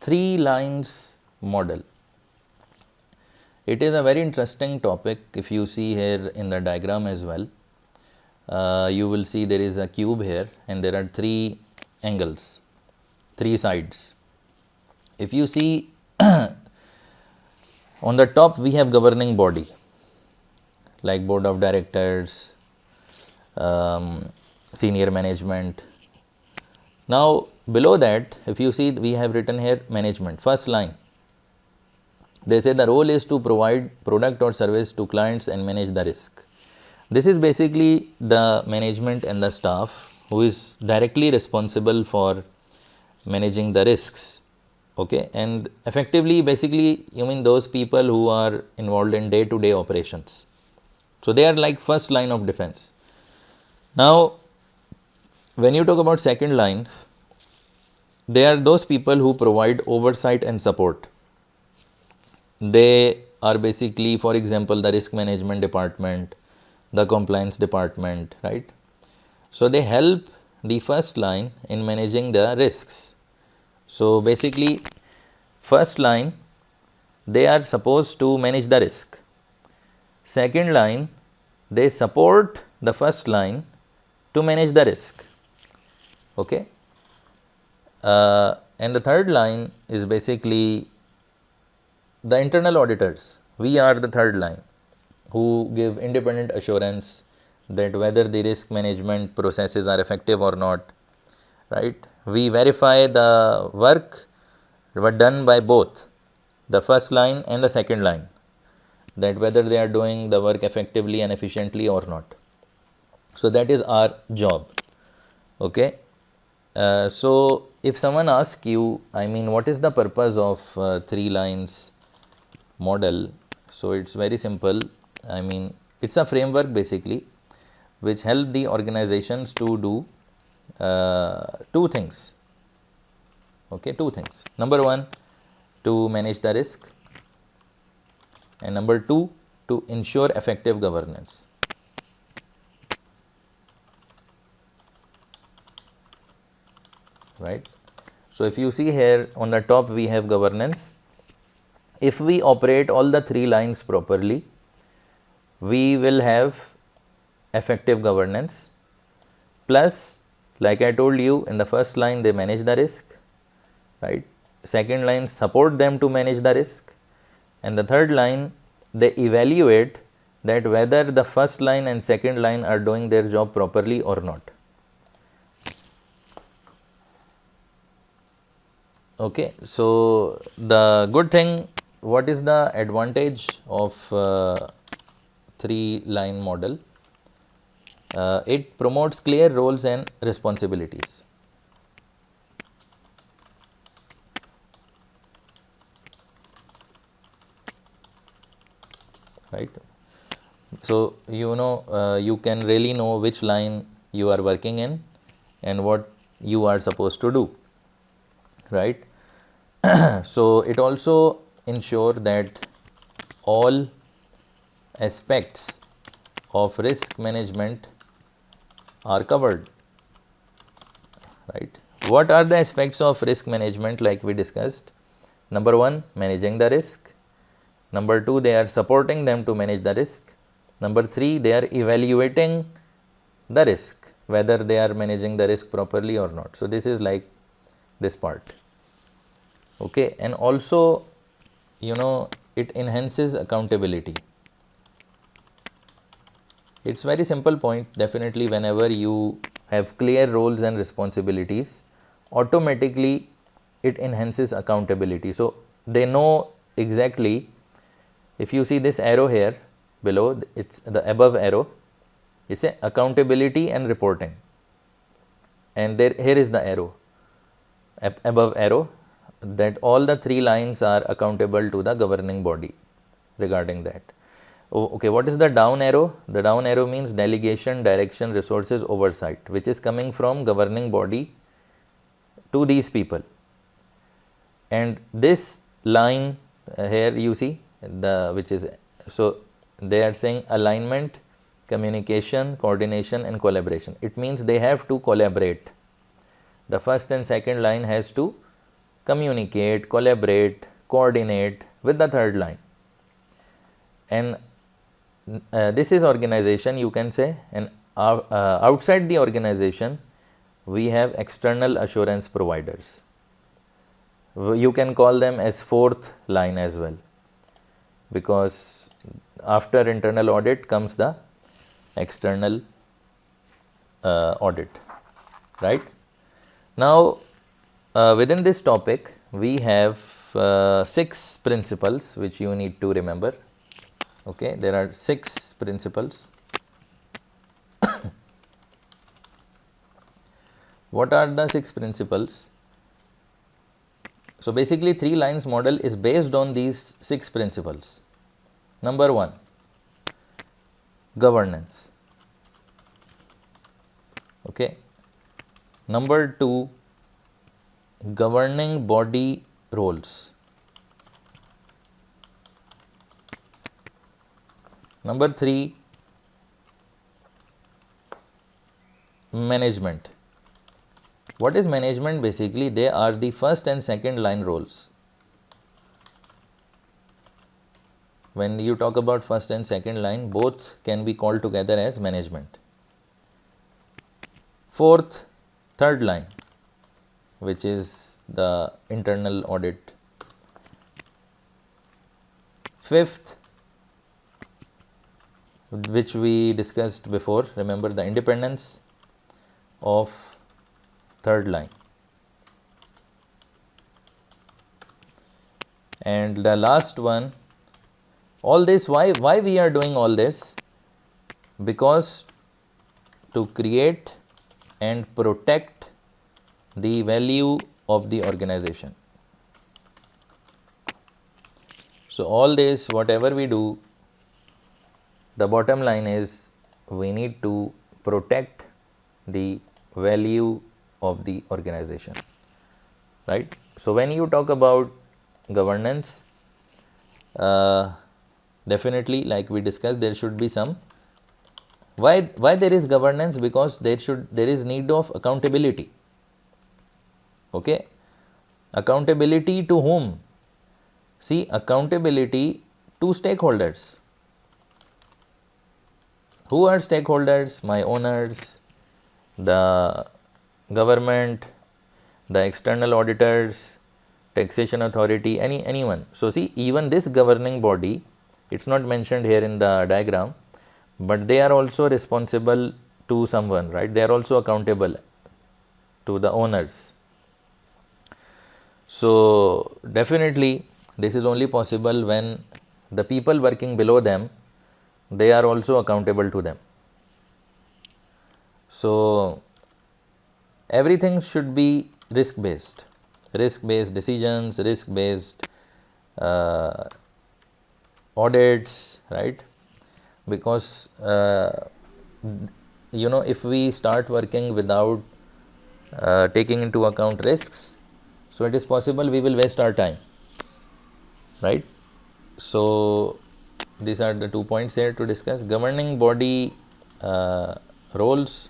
three lines model. It is a very interesting topic. If you see here in the diagram as well, you will see there is a cube here and there are three angles, three sides. If you see on the top we have governing body like board of directors, senior management. Now below that, if you see, we have written here management, first line. They say the role is to provide product or service to clients and manage the risk. This is basically the management and the staff who is directly responsible for managing the risks. Okay, and effectively, basically, you mean those people who are involved in day-to-day operations. So they are like first line of defense. Now, when you talk about second line, they are those people who provide oversight and support. They are basically, for example, the risk management department, the compliance department, right? So they help the first line in managing the risks. So basically, first line, they are supposed to manage the risk. Second line, they support the first line to manage the risk. Okay. And the third line is basically the internal auditors. We are the third line who give independent assurance that whether the risk management processes are effective or not, right? We verify the work done by both the first line and the second line, that whether they are doing the work effectively and efficiently or not. So that is our job. Okay. So if someone asks you, I mean, what is the purpose of three lines model? So it's very simple. I mean, it's a framework basically which help the organizations to do two things. Okay, two things. Number one, to manage the risk, and number two, to ensure effective governance. Right. So if you see here on the top we have governance. If we operate all the three lines properly, we will have effective governance. Plus, like I told you, in the first line they manage the risk, right? Second line support them to manage the risk, and the third line they evaluate that whether the first line and second line are doing their job properly or not. Okay, so the good thing, what is the advantage of three line model? It promotes clear roles and responsibilities. Right. So you know, you can really know which line you are working in and what you are supposed to do. Right. So it also ensure that all aspects of risk management are covered. Right. What are the aspects of risk management like we discussed? Number one, managing the risk. Number two, they are supporting them to manage the risk. Number three, they are evaluating the risk, whether they are managing the risk properly or not. So this is like this part. Okay, and also, you know, it enhances accountability. It's very simple point. Definitely, whenever you have clear roles and responsibilities, automatically it enhances accountability. So they know exactly. If you see this arrow here below, it's the above arrow, it's a accountability and reporting, and there here is the arrow, above arrow, that all the three lines are accountable to the governing body regarding that. Okay, what is the down arrow? The down arrow means delegation, direction, resources, oversight, which is coming from governing body to these people. And this line here you see, which is, so they are saying alignment, communication, coordination and collaboration. It means they have to collaborate. The first and second line has to communicate, collaborate, coordinate with the third line. And this is organization, you can say, and outside the organization we have external assurance providers. You can call them as fourth line as well, because after internal audit comes the external audit, right? Now within this topic we have 6 principles which you need to remember. Okay, there are 6 principles. What are the 6 principles? So basically 3 lines model is based on these 6 principles. Number 1, governance. Okay. Number 2, governing body roles. Number 3, management. What is management? Basically they are the first and second line roles. When you talk about first and second line, both can be called together as management. Fourth, third line, which is the internal audit. Fifth, which we discussed before, remember, the independence of third line. And the last one, all this, why we are doing all this? Because to create and protect the value of the organization. So all this, whatever we do, the bottom line is we need to protect the value of the organization, right? So when you talk about governance, definitely, like we discussed, there should be some. Why there is governance? Because there is need of accountability. Okay, accountability to whom? See, accountability to stakeholders. Who are stakeholders? My owners, the government, the external auditors, taxation authority, anyone. So see, even this governing body, it's not mentioned here in the diagram, but they are also responsible to someone, right? They are also accountable to the owners. So definitely this is only possible when the people working below them, they are also accountable to them. So everything should be risk based decisions, risk based audits, right? Because you know, if we start working without taking into account risks, so it is possible we will waste our time, right? So these are the 2 points here to discuss. Governing body roles.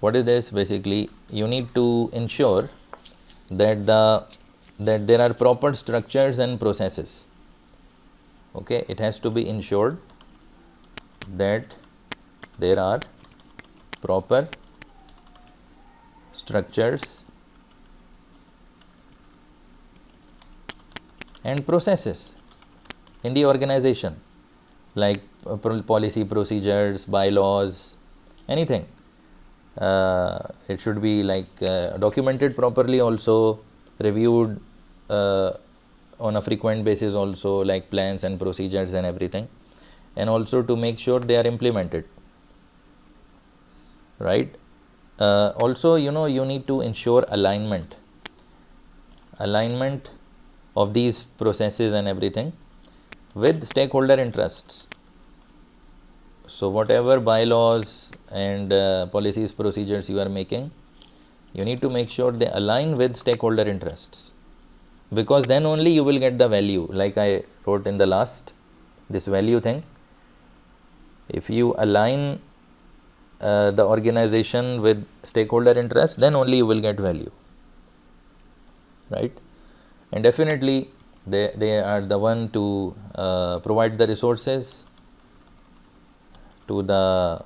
What is this? Basically, you need to ensure that there are proper structures and processes. Okay, it has to be ensured that there are proper structures and processes in the organization, like policy, procedures, bylaws, anything. It should be like documented properly, also reviewed on a frequent basis, also, like plans and procedures and everything, and also to make sure they are implemented, right? Also, you know, you need to ensure alignment of these processes and everything with stakeholder interests. So whatever bylaws and policies, procedures you are making, you need to make sure they align with stakeholder interests, because then only you will get the value. Like I wrote in the last, this value thing, if you align the organization with stakeholder interest, then only you will get value. right? And definitely they are the one to provide the resources to the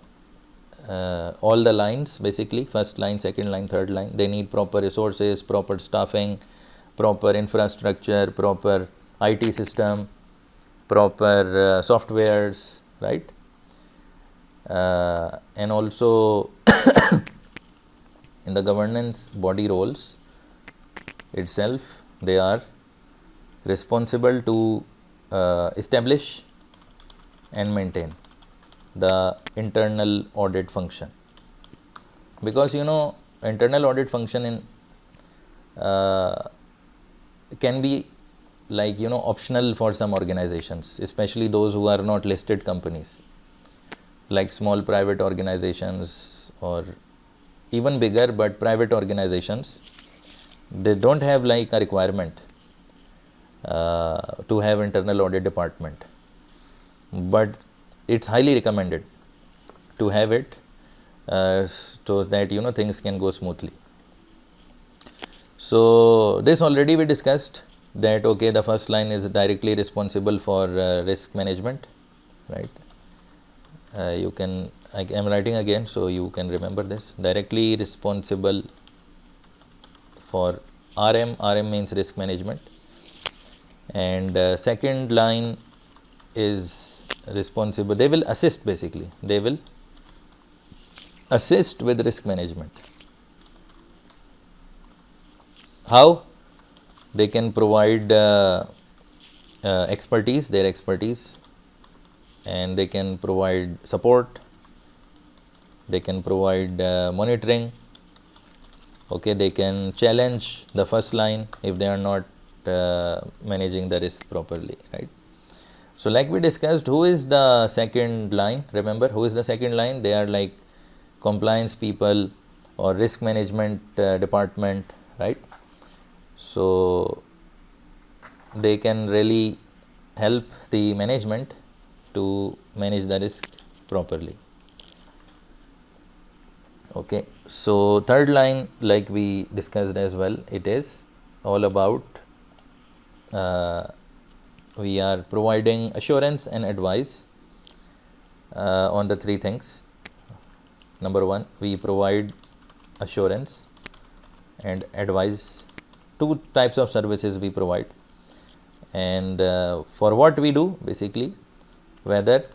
all the lines, basically first line, second line, third line. They need proper resources, proper staffing, proper infrastructure, proper IT system, proper softwares, right? And also in the governance body roles itself, they are responsible to establish and maintain the internal audit function, because internal audit function in can be like optional for some organizations, especially those who are not listed companies, like small private organizations or even bigger but private organizations. They don't have like a requirement to have internal audit department, but it's highly recommended to have it so that things can go smoothly. So this already we discussed that okay, the first line is directly responsible for risk management, right? You can, I am writing again so you can remember this. Directly responsible for RM means risk management, and second line is responsible, they will assist, basically they will assist with risk management. How? They can provide expertise, their expertise, and they can provide support, they can provide monitoring, okay, they can challenge the first line if they are not managing the risk properly, right? So like we discussed, who is the second line? Remember, who is the second line? They are like compliance people or risk management department, right? So they can really help the management to manage the risk properly. Okay, so third line, like we discussed as well, it is all about we are providing assurance and advice on the three things. Number one, we provide assurance and advice. Two types of services we provide, and for what we do, basically whether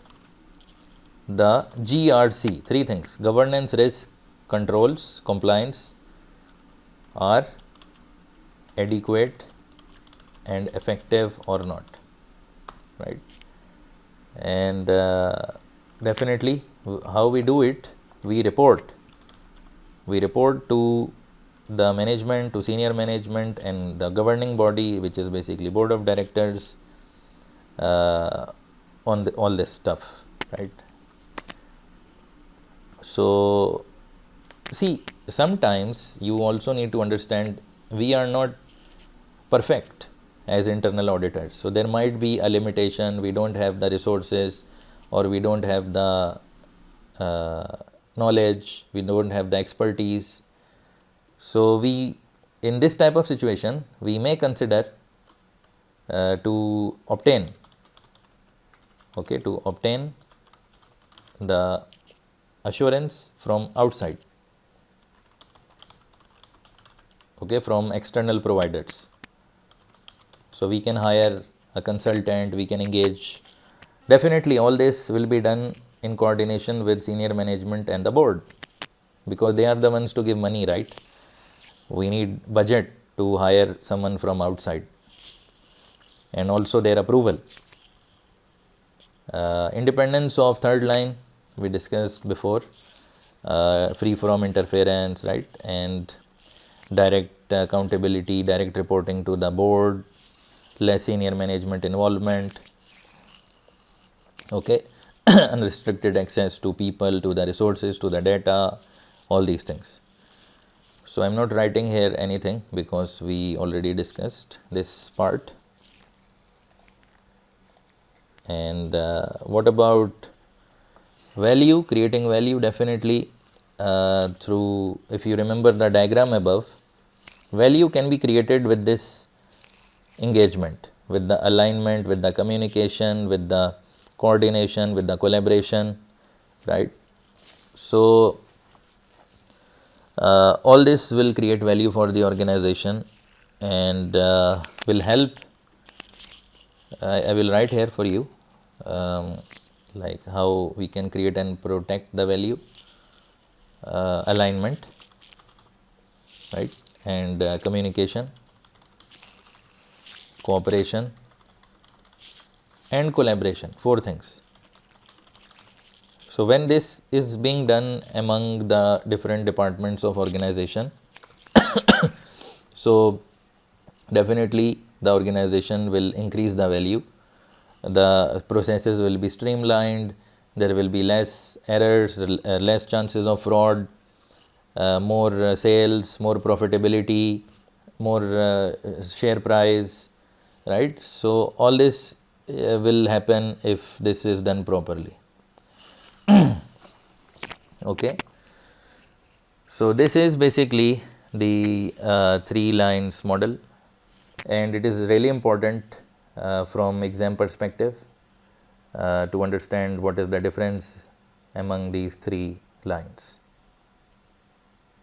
the GRC, three things, governance, risk, controls, compliance, are adequate and effective or not, right? And definitely how we do it, we report to the management, to senior management and the governing body, which is basically board of directors, on all this stuff, right? So see, sometimes you also need to understand we are not perfect as internal auditors. So there might be a limitation, we don't have the resources, or we don't have the knowledge, we don't have the expertise. So we, in this type of situation, we may consider to obtain the assurance from outside, okay, from external providers. So we can hire a consultant, we can engage. Definitely all this will be done in coordination with senior management and the board, because they are the ones to give money, right? We need budget to hire someone from outside, and also their approval. Independence of third line we discussed before, free from interference, right? And direct accountability, direct reporting to the board, less senior management involvement, okay, unrestricted access to people, to the resources, to the data, all these things. So I am not writing here anything because we already discussed this part. And what about value, creating value? Definitely through, if you remember the diagram above, Value can be created with this engagement, with the alignment, with the communication, with the coordination, with the collaboration, right. So, all this will create value for the organization and will help. I will write here for you like how we can create and protect the value, alignment, right, and communication, cooperation and collaboration, 4 things. So, when this is being done among the different departments of organization, so definitely the organization will increase the value, the processes will be streamlined, there will be less errors, less chances of fraud, more sales, more profitability, more share price, right. So, all this will happen if this is done properly. Okay. So, this is basically the 3 lines model, and it is really important from exam perspective to understand what is the difference among these 3 lines.